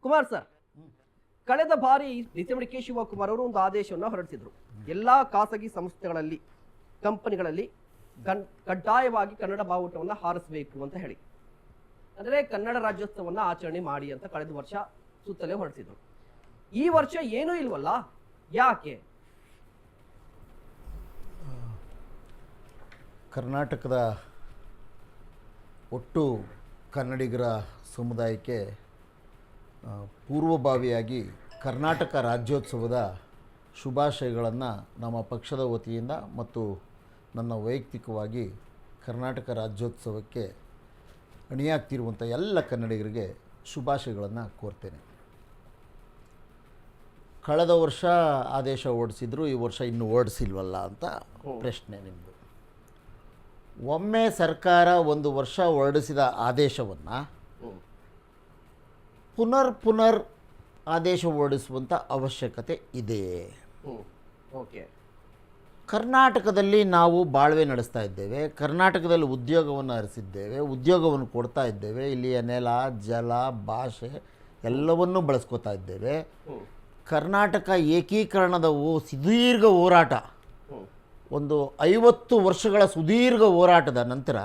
Kumar sir, ಕಳೆದ ಬಾರಿ DCM K Shivakumar ಅವರು ಒಂದು ಆದೇಶವನ್ನು ಹೊರಡಿಸಿದ್ರು. ಎಲ್ಲಾ ಖಾಸಗಿ ಸಂಸ್ಥೆಗಳಲ್ಲಿ, ಕಂಪನಿಗಳಲ್ಲಿ ಕಡ್ಡಾಯವಾಗಿ ಕನ್ನಡ ಬಾವುಟವನ್ನು ಹಾರಿಸಬೇಕು ಅಂತ ಹೇಳಿ, ಅಂದ್ರೆ ಕನ್ನಡ ರಾಜ್ಯೋತ್ಸವನ್ನ ಆಚರಣೆ ಮಾಡಿ ಅಂತ ಕಳೆದ ವರ್ಷ ಸುತ್ತಲೇ ಹೊರಡಿಸಿದ್ರು. ಈ ವರ್ಷ ಏನೂ ಇಲ್ವಲ್ಲ, ಯಾಕೆ? ಕರ್ನಾಟಕದ ಒಟ್ಟು ಕನ್ನಡಿಗರ ಸಮುದಾಯಕ್ಕೆ ಪೂರ್ವಭಾವಿಯಾಗಿ ಕರ್ನಾಟಕ ರಾಜ್ಯೋತ್ಸವದ ಶುಭಾಶಯಗಳನ್ನು ನಮ್ಮ ಪಕ್ಷದ ವತಿಯಿಂದ ಮತ್ತು ನನ್ನ ವೈಯಕ್ತಿಕವಾಗಿ ಕರ್ನಾಟಕ ರಾಜ್ಯೋತ್ಸವಕ್ಕೆ ಅಣಿಯಾಗ್ತಿರುವಂಥ ಎಲ್ಲ ಕನ್ನಡಿಗರಿಗೆ ಶುಭಾಶಯಗಳನ್ನು ಕೋರ್ತೇನೆ. ಕಳೆದ ವರ್ಷ ಆದೇಶ ಹೊರಡಿಸಿದ್ರು, ಈ ವರ್ಷ ಇನ್ನೂ ಹೊರಡಿಸಿಲ್ವಲ್ಲ ಅಂತ ಪ್ರಶ್ನೆ ನಿಮ್ಮದು. ಒಮ್ಮೆ ಸರ್ಕಾರ ಒಂದು ವರ್ಷ ಹೊರಡಿಸಿದ ಆದೇಶವನ್ನು ಪುನರ್ ಆದೇಶ ಹೊರಡಿಸುವಂಥ ಅವಶ್ಯಕತೆ ಇದೆಯೇ? ಕರ್ನಾಟಕದಲ್ಲಿ ನಾವು ಬಾಳ್ವೆ ನಡೆಸ್ತಾ ಇದ್ದೇವೆ, ಕರ್ನಾಟಕದಲ್ಲಿ ಉದ್ಯೋಗವನ್ನು ಹರಿಸಿದ್ದೇವೆ, ಉದ್ಯೋಗವನ್ನು ಕೊಡ್ತಾ ಇದ್ದೇವೆ, ಇಲ್ಲಿಯ ನೆಲ, ಜಲ, ಭಾಷೆ ಎಲ್ಲವನ್ನೂ ಬಳಸ್ಕೋತಾ ಇದ್ದೇವೆ. ಕರ್ನಾಟಕ ಏಕೀಕರಣದ ಸುದೀರ್ಘ ಹೋರಾಟ, ಒಂದು 50 ವರ್ಷಗಳ ಸುದೀರ್ಘ ಹೋರಾಟದ ನಂತರ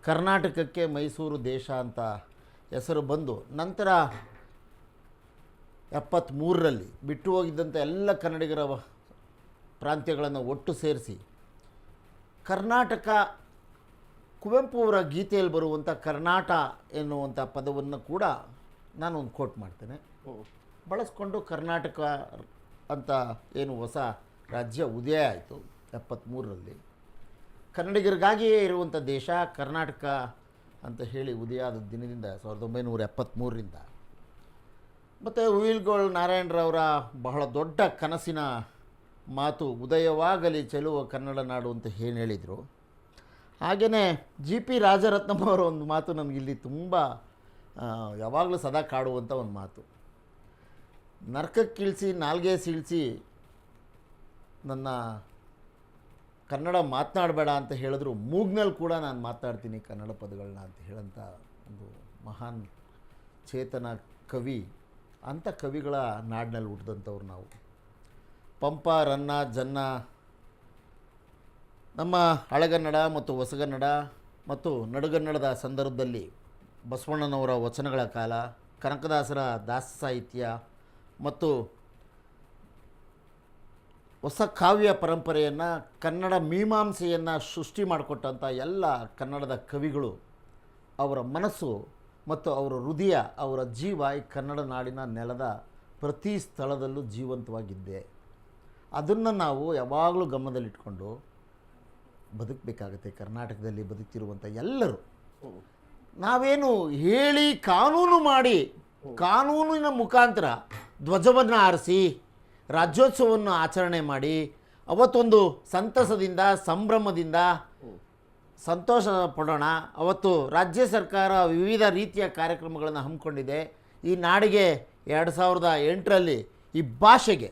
ಕರ್ನಾಟಕಕ್ಕೆ ಮೈಸೂರು ದೇಶ ಅಂತ ಹೆಸರು ಬಂದು, ನಂತರ 73ರಲ್ಲಿ ಬಿಟ್ಟು ಹೋಗಿದ್ದಂಥ ಎಲ್ಲ ಕನ್ನಡಿಗರ ಪ್ರಾಂತ್ಯಗಳನ್ನು ಒಟ್ಟು ಸೇರಿಸಿ ಕರ್ನಾಟಕ, ಕುವೆಂಪು ಅವರ ಗೀತೆಯಲ್ಲಿ ಬರುವಂಥ ಕರ್ನಾಟ ಎನ್ನುವಂಥ ಪದವನ್ನು ಕೂಡ ನಾನು ಒಂದು ಕೋಟ್ ಮಾಡ್ತೇನೆ, ಬಳಸ್ಕೊಂಡು ಕರ್ನಾಟಕ ಅಂತ ಏನು ಹೊಸ ರಾಜ್ಯ ಉದಯ ಆಯಿತು 73ರಲ್ಲಿ. ಕನ್ನಡಿಗರಿಗಾಗಿಯೇ ಇರುವಂಥ ದೇಶ ಕರ್ನಾಟಕ ಅಂತ ಹೇಳಿ ಉದಯ ಆದ ದಿನದಿಂದ 1973ರಿಂದ. ಮತ್ತು ಉಯಿಲ್ಗೋಳ್ ನಾರಾಯಣರವರ ಬಹಳ ದೊಡ್ಡ ಕನಸಿನ ಮಾತು ಉದಯವಾಗಲಿ ಚೆಲುವ ಕನ್ನಡ ನಾಡು ಅಂತ ಏನು ಹೇಳಿದರು. ಹಾಗೆಯೇ GP ರಾಜರತ್ನಂ ಅವರ ಒಂದು ಮಾತು ನನಗಿಲ್ಲಿ ತುಂಬ ಯಾವಾಗಲೂ ಸದಾ ಕಾಡುವಂಥ ಒಂದು ಮಾತು, ನರಕಕ್ಕಿಳಿಸಿ ನಾಲ್ಗೆ ಸೀಳಿಸಿ ನನ್ನ ಕನ್ನಡ ಮಾತನಾಡಬೇಡ ಅಂತ ಹೇಳಿದ್ರು ಮೂಗ್ನಲ್ಲಿ ಕೂಡ ನಾನು ಮಾತಾಡ್ತೀನಿ ಕನ್ನಡ ಪದಗಳನ್ನ ಅಂತ ಹೇಳೋಂಥ ಒಂದು ಮಹಾನ್ ಚೇತನ ಕವಿ. ಅಂಥ ಕವಿಗಳ ನಾಡಿನಲ್ಲಿ ಹುಟ್ಟಿದಂಥವ್ರು ನಾವು. ಪಂಪ, ರನ್ನ, ಜನ್ನ, ನಮ್ಮ ಹಳೆಗನ್ನಡ ಮತ್ತು ಹೊಸಗನ್ನಡ ಮತ್ತು ನಡುಗನ್ನಡದ ಸಂದರ್ಭದಲ್ಲಿ ಬಸವಣ್ಣನವರ ವಚನಗಳ ಕಾಲ, ಕನಕದಾಸರ ದಾಸ ಸಾಹಿತ್ಯ ಮತ್ತು ಹೊಸ ಕಾವ್ಯ ಪರಂಪರೆಯನ್ನು, ಕನ್ನಡ ಮೀಮಾಂಸೆಯನ್ನು ಸೃಷ್ಟಿ ಮಾಡಿಕೊಟ್ಟಂಥ ಎಲ್ಲ ಕನ್ನಡದ ಕವಿಗಳು, ಅವರ ಮನಸ್ಸು ಮತ್ತು ಅವರ ಹೃದಯ, ಅವರ ಜೀವ ಈ ಕನ್ನಡ ನಾಡಿನ ನೆಲದ ಪ್ರತಿ ಸ್ಥಳದಲ್ಲೂ ಜೀವಂತವಾಗಿದ್ದೆ. ಅದನ್ನು ನಾವು ಯಾವಾಗಲೂ ಗಮನದಲ್ಲಿಟ್ಕೊಂಡು ಬದುಕಬೇಕಾಗುತ್ತೆ. ಕರ್ನಾಟಕದಲ್ಲಿ ಬದುಕ್ತಿರುವಂಥ ಎಲ್ಲರೂ ನಾವೇನು ಹೇಳಿ ಕಾನೂನು ಮಾಡಿ, ಕಾನೂನಿನ ಮುಖಾಂತರ ಧ್ವಜವನ್ನು ಆರಿಸಿ ರಾಜ್ಯೋತ್ಸವವನ್ನು ಆಚರಣೆ ಮಾಡಿ ಅವತ್ತೊಂದು ಸಂತಸದಿಂದ ಸಂಭ್ರಮದಿಂದ ಸಂತೋಷ ಪಡೋಣ. ಅವತ್ತು ರಾಜ್ಯ ಸರ್ಕಾರ ವಿವಿಧ ರೀತಿಯ ಕಾರ್ಯಕ್ರಮಗಳನ್ನು ಹಮ್ಮಿಕೊಂಡಿದೆ. ಈ ನಾಡಿಗೆ 2008ರಲ್ಲಿ ಈ ಭಾಷೆಗೆ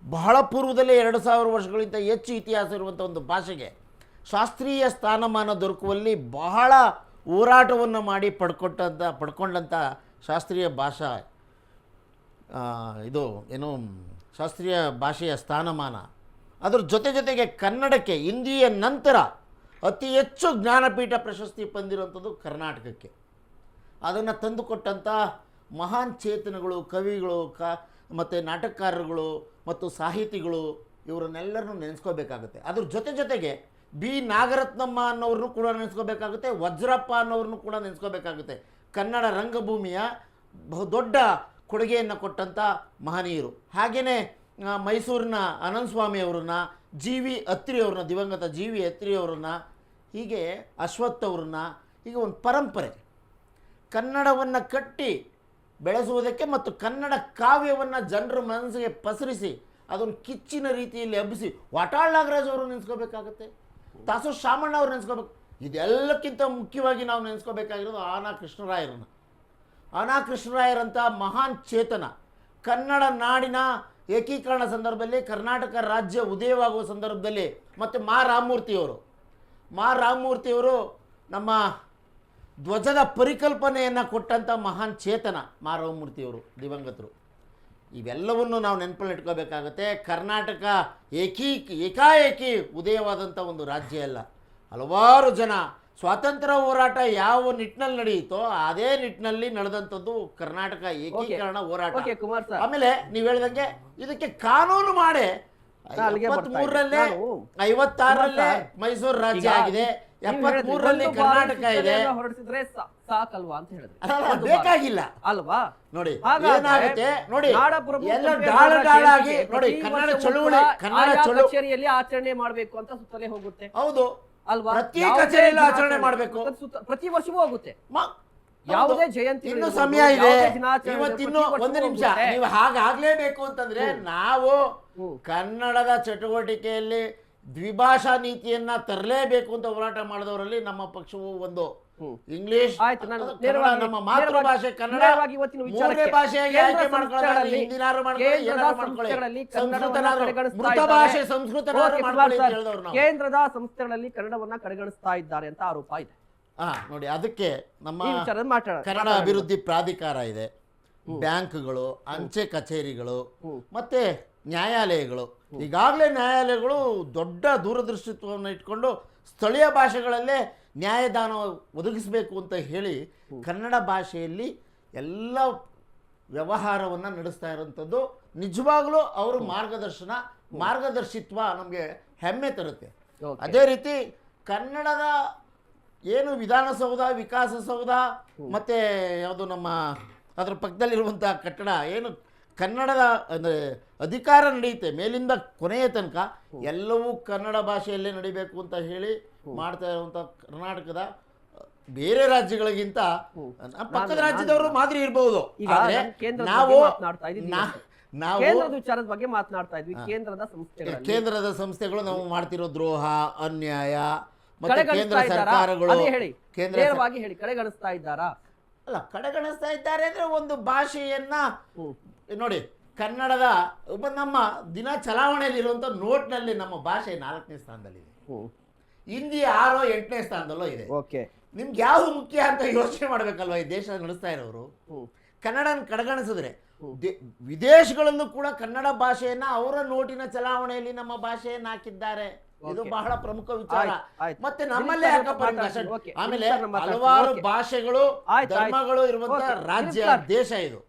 ಬಹಳ ಪೂರ್ವದಲ್ಲೇ 2000 ವರ್ಷಗಳಿಂದ ಹೆಚ್ಚು ಇತಿಹಾಸ ಇರುವಂಥ ಒಂದು ಭಾಷೆಗೆ ಶಾಸ್ತ್ರೀಯ ಸ್ಥಾನಮಾನ ದೊರಕುವಲ್ಲಿ ಬಹಳ ಹೋರಾಟವನ್ನು ಮಾಡಿ ಪಡ್ಕೊಂಡಂಥ ಶಾಸ್ತ್ರೀಯ ಭಾಷಾ ಇದು ಏನು ಶಾಸ್ತ್ರೀಯ ಭಾಷೆಯ ಸ್ಥಾನಮಾನ, ಅದರ ಜೊತೆಗೆ ಕನ್ನಡಕ್ಕೆ ಹಿಂದಿಯ ನಂತರ ಅತಿ ಹೆಚ್ಚು ಜ್ಞಾನಪೀಠ ಪ್ರಶಸ್ತಿ ಬಂದಿರುವಂಥದ್ದು ಕರ್ನಾಟಕಕ್ಕೆ. ಅದನ್ನು ತಂದುಕೊಟ್ಟಂಥ ಮಹಾನ್ ಚೇತನಗಳು, ಕವಿಗಳು, ಮತ್ತು ನಾಟಕಕಾರರುಗಳು ಮತ್ತು ಸಾಹಿತಿಗಳು, ಇವರನ್ನೆಲ್ಲರನ್ನೂ ನೆನೆಸ್ಕೋಬೇಕಾಗುತ್ತೆ. ಅದ್ರ ಜೊತೆಗೆ ಬಿ ನಾಗರತ್ನಮ್ಮ ಅನ್ನೋರನ್ನು ಕೂಡ ನೆನೆಸ್ಕೋಬೇಕಾಗುತ್ತೆ, ವಜ್ರಪ್ಪ ಅನ್ನೋರನ್ನು ಕೂಡ ನೆನೆಸ್ಕೋಬೇಕಾಗುತ್ತೆ. ಕನ್ನಡ ರಂಗಭೂಮಿಯ ಬಹುದೊಡ್ಡ ಕೊಡುಗೆಯನ್ನು ಕೊಟ್ಟಂಥ ಮಹನೀಯರು. ಹಾಗೆಯೇ ಮೈಸೂರಿನ ಅನಂತಸ್ವಾಮಿ ಅವರನ್ನ, GV ಅತ್ರಿ ಅವ್ರನ್ನ, ದಿವಂಗತ GV ಅತ್ರಿ ಅವರನ್ನ, ಹೀಗೆ ಅಶ್ವಥ್ ಅವ್ರನ್ನ, ಹೀಗೆ ಒಂದು ಪರಂಪರೆ ಕನ್ನಡವನ್ನು ಕಟ್ಟಿ ಬೆಳೆಸುವುದಕ್ಕೆ ಮತ್ತು ಕನ್ನಡ ಕಾವ್ಯವನ್ನು ಜನರ ಮನಸ್ಸಿಗೆ ಪಸರಿಸಿ ಅದನ್ನು ಕಿಚ್ಚಿನ ರೀತಿಯಲ್ಲಿ ಹಬ್ಬಿಸಿ ವಾಟಾಳ್ ನಾಗರಾಜ್ ಅವರು ನೆನೆಸ್ಕೋಬೇಕಾಗುತ್ತೆ, ತಾಸು ಶಾಮಣ್ಣ ಅವ್ರು ನೆನೆಸ್ಕೋಬೇಕು. ಇದೆಲ್ಲಕ್ಕಿಂತ ಮುಖ್ಯವಾಗಿ ನಾವು ನೆನೆಸ್ಕೋಬೇಕಾಗಿರೋದು ಆನಾ ಕೃಷ್ಣರಾಯರನ್ನು. ಆನಾ ಕೃಷ್ಣರಾಯರಂಥ ಮಹಾನ್ ಚೇತನ ಕನ್ನಡ ನಾಡಿನ ಏಕೀಕರಣ ಸಂದರ್ಭದಲ್ಲಿ, ಕರ್ನಾಟಕ ರಾಜ್ಯ ಉದಯವಾಗುವ ಸಂದರ್ಭದಲ್ಲಿ, ಮತ್ತು ಮಾ ರಾಮಮೂರ್ತಿಯವರು ನಮ್ಮ ಧ್ವಜದ ಪರಿಕಲ್ಪನೆಯನ್ನು ಕೊಟ್ಟಂಥ ಮಹಾನ್ ಚೇತನ ಮಾರವಮೂರ್ತಿಯವರು ದಿವಂಗತರು. ಇವೆಲ್ಲವನ್ನು ನಾವು ನೆನಪಲ್ಲಿ ಇಟ್ಕೋಬೇಕಾಗತ್ತೆ. ಕರ್ನಾಟಕ ಏಕಾಏಕಿ ಉದಯವಾದಂಥ ಒಂದು ರಾಜ್ಯ ಅಲ್ಲ. ಹಲವಾರು ಜನ ಸ್ವಾತಂತ್ರ್ಯ ಹೋರಾಟ ಯಾವ ನಿಟ್ಟಿನಲ್ಲಿ ನಡೆಯಿತೋ ಅದೇ ನಿಟ್ಟಿನಲ್ಲಿ ನಡೆದಂಥದ್ದು ಕರ್ನಾಟಕ ಏಕೀಕರಣ ಹೋರಾಟ. ಕುಮಾರ್ ಸರ್, ಆಮೇಲೆ ನೀವು ಹೇಳ್ದಂಗೆ ಇದಕ್ಕೆ ಕಾನೂನು ಮಾಡಿ 73ರಲ್ಲೇ 56ರಲ್ಲೇ ಮೈಸೂರು ರಾಜ್ಯ ಆಗಿದೆ, 73ರಲ್ಲಿ ಕರ್ನಾಟಕ ಇದೆ. ಹೊರಡಿಸಿದ್ರೆ ಸಾಕಲ್ವಾ ಅಂತ ಹೇಳಿದ್ರೆ ಬೇಕಾಗಿಲ್ಲ ಅಲ್ವಾ? ನೋಡಿ ಹಾಗಾದ್ರೆ ಏನಾಗುತ್ತೆ ನೋಡಿ, ನಾಡಪ್ರಭುತ್ವಕ್ಕೆ ಎಲ್ಲ ಡಾಳಾಗಿ ನೋಡಿ ಪ್ರತಿ ಕನ್ನಡ ವರ್ಷವೂ ಚಳುವಳಿ ಕೂಡ ಕನ್ನಡ ಆಯಾ ಚಳುವಳಿ ಕಚೇರಿಯಲ್ಲಿ ಆಚರಣೆ ಮಾಡಬೇಕು ಅಂತ ಸುತ್ತಲೇ ಹೋಗುತ್ತೆ. ಹೌದು, ಅಲ್ವಾ? ಪ್ರತಿ ಯಾವುದೇ ಕಚೇರಿಯಲ್ಲಿ ದಿನಾಚರಣೆ ಆಚರಣೆ ಮಾಡಬೇಕು, ಪ್ರತಿ ವರ್ಷವೂ ಹೋಗುತ್ತೆ. ಮ- ಯಾವುದೇ ಜಯಂತಿ ಇನ್ನು ಸಮಯ ಇದೆ. ಇವತ್ತಿನ್ನು ಒಂದು ನಿಮಿಷ, ನೀವು ಹಾಗಾಗ್ಲೇಬೇಕು ಅಂತಂದ್ರೆ ನಾವು ಕನ್ನಡದ ಚಟುವಟಿಕೆಯಲ್ಲಿ ದ್ವಿಭಾಷಾ ನೀತಿಯನ್ನ ತರಲೇಬೇಕು ಅಂತ ಹೋರಾಟ ಮಾಡಿದವರಲ್ಲಿ ನಮ್ಮ ಪಕ್ಷವು ಒಂದು. ಇಂಗ್ಲಿಷ್ ನಮ್ಮ ಮಾತೃಭಾಷೆ ಕನ್ನಡ ಮೂರನೇ ಭಾಷೆಯಾಗಿ ಆಯ್ಕೆ ಮಾಡ್ಕೊಳ್ಳೋದು, ಹಿಂದಿನಾರು ಮಾಡ್ಕೊಳ್ಳಿ, ಏನಾರು ಮಾಡ್ಕೊಳ್ಳಿ, ಮೃತ ಭಾಷೆ ಸಂಸ್ಕೃತನಾದ್ರು ಮಾಡ್ಕೊಳ್ಳಿ ಅಂತ ಹೇಳಿದವ್ರು ನಾವು. ಕೇಂದ್ರದ ಸಂಸ್ಥೆಗಳಲ್ಲಿ ಕನ್ನಡವನ್ನ ಕಡೆಗಣಿಸ್ತಾ ಇದ್ದಾರೆ ಅಂತ ಆರೋಪ ಇದೆ. ನೋಡಿ, ಅದಕ್ಕೆ ನಮ್ಮ ಈ ವಿಚಾರದ ಕನ್ನಡ ಅಭಿವೃದ್ಧಿ ಪ್ರಾಧಿಕಾರ ಇದೆ, ಬ್ಯಾಂಕ್ಗಳು, ಅಂಚೆ ಕಚೇರಿಗಳು ಮತ್ತೆ ನ್ಯಾಯಾಲಯಗಳು. ಈಗಾಗಲೇ ನ್ಯಾಯಾಲಯಗಳು ದೊಡ್ಡ ದೂರದೃಷ್ಟಿತ್ವವನ್ನು ಇಟ್ಕೊಂಡು ಸ್ಥಳೀಯ ಭಾಷೆಗಳಲ್ಲೇ ನ್ಯಾಯದಾನ ಒದಗಿಸಬೇಕು ಅಂತ ಹೇಳಿ ಕನ್ನಡ ಭಾಷೆಯಲ್ಲಿ ಎಲ್ಲ ವ್ಯವಹಾರವನ್ನು ನಡೆಸ್ತಾ ಇರೋಂಥದ್ದು ನಿಜವಾಗ್ಲೂ ಅವರು ಮಾರ್ಗದರ್ಶಿತ್ವ ನಮಗೆ ಹೆಮ್ಮೆ ತರುತ್ತೆ. ಅದೇ ರೀತಿ ಕನ್ನಡದ ಏನು ವಿಧಾನಸೌಧ, ವಿಕಾಸಸೌಧ ಮತ್ತು ಯಾವುದು ನಮ್ಮ ಅದರ ಪಕ್ಕದಲ್ಲಿರುವಂಥ ಕಟ್ಟಡ ಏನು ಕನ್ನಡದ ಅಂದರೆ ಅಧಿಕಾರ ನಡೆಯುತ್ತೆ ಮೇಲಿಂದ ಕೊನೆಯ ತನಕ ಎಲ್ಲವೂ ಕನ್ನಡ ಭಾಷೆಯಲ್ಲೇ ನಡಿಬೇಕು ಅಂತ ಹೇಳಿ ಮಾಡ್ತಾ ಇರುವಂಥ ಕರ್ನಾಟಕದ ಬೇರೆ ರಾಜ್ಯಗಳಿಗಿಂತ ಪಕ್ಕದ ರಾಜ್ಯದವರು ಮಾದರಿ ಇರಬಹುದು. ವಿಚಾರದ ಬಗ್ಗೆ ಮಾತನಾಡ್ತಾ ಇದ್ವಿ. ಕೇಂದ್ರದ ಸಂಸ್ಥೆಗಳು ನಾವು ಮಾಡ್ತಿರೋ ದ್ರೋಹ, ಅನ್ಯಾಯ ಮತ್ತೆ ಕೇಂದ್ರ ಸರ್ಕಾರಗಳು ನೇರವಾಗಿ ಹೇಳಿ ಕಡೆಗಣಿಸ್ತಾ ಇದ್ದಾರಾ? ಅಲ್ಲ, ಕಡೆಗಣಿಸ್ತಾ ಇದ್ದಾರೆ ಅಂದ್ರೆ ಒಂದು ಭಾಷೆಯನ್ನ ನೋಡಿ, ಕನ್ನಡದ ನಮ್ಮ ದಿನ ಚಲಾವಣೆಯಲ್ಲಿ ಇರುವಂತ ನೋಟ್ನಲ್ಲಿ ನಮ್ಮ ಭಾಷೆ 4ನೇ ಸ್ಥಾನದಲ್ಲಿದೆ, ಹಿಂದಿ 6, 8ನೇ ಸ್ಥಾನದಲ್ಲೋ ಇದೆ. ನಿಮ್ಗೆ ಯಾವ್ದು ಮುಖ್ಯ ಅಂತ ಯೋಚನೆ ಮಾಡ್ಬೇಕಲ್ವಾ ಈ ದೇಶ ನಡೆಸ್ತಾ ಇರೋರು. ಕನ್ನಡನ ಕಡೆಗಣಿಸಿದ್ರೆ ವಿದೇಶಗಳಲ್ಲೂ ಕೂಡ ಕನ್ನಡ ಭಾಷೆಯನ್ನ ಅವರ ನೋಟಿನ ಚಲಾವಣೆಯಲ್ಲಿ ನಮ್ಮ ಭಾಷೆಯನ್ನ ಹಾಕಿದ್ದಾರೆ. ಇದು ಬಹಳ ಪ್ರಮುಖ ವಿಚಾರ. ಮತ್ತೆ ನಮ್ಮಲ್ಲೇ ಆಮೇಲೆ ಹಲವಾರು ಭಾಷೆಗಳು, ಧರ್ಮಗಳು ಇರುವಂತ ರಾಜ್ಯ, ದೇಶ ಇದು.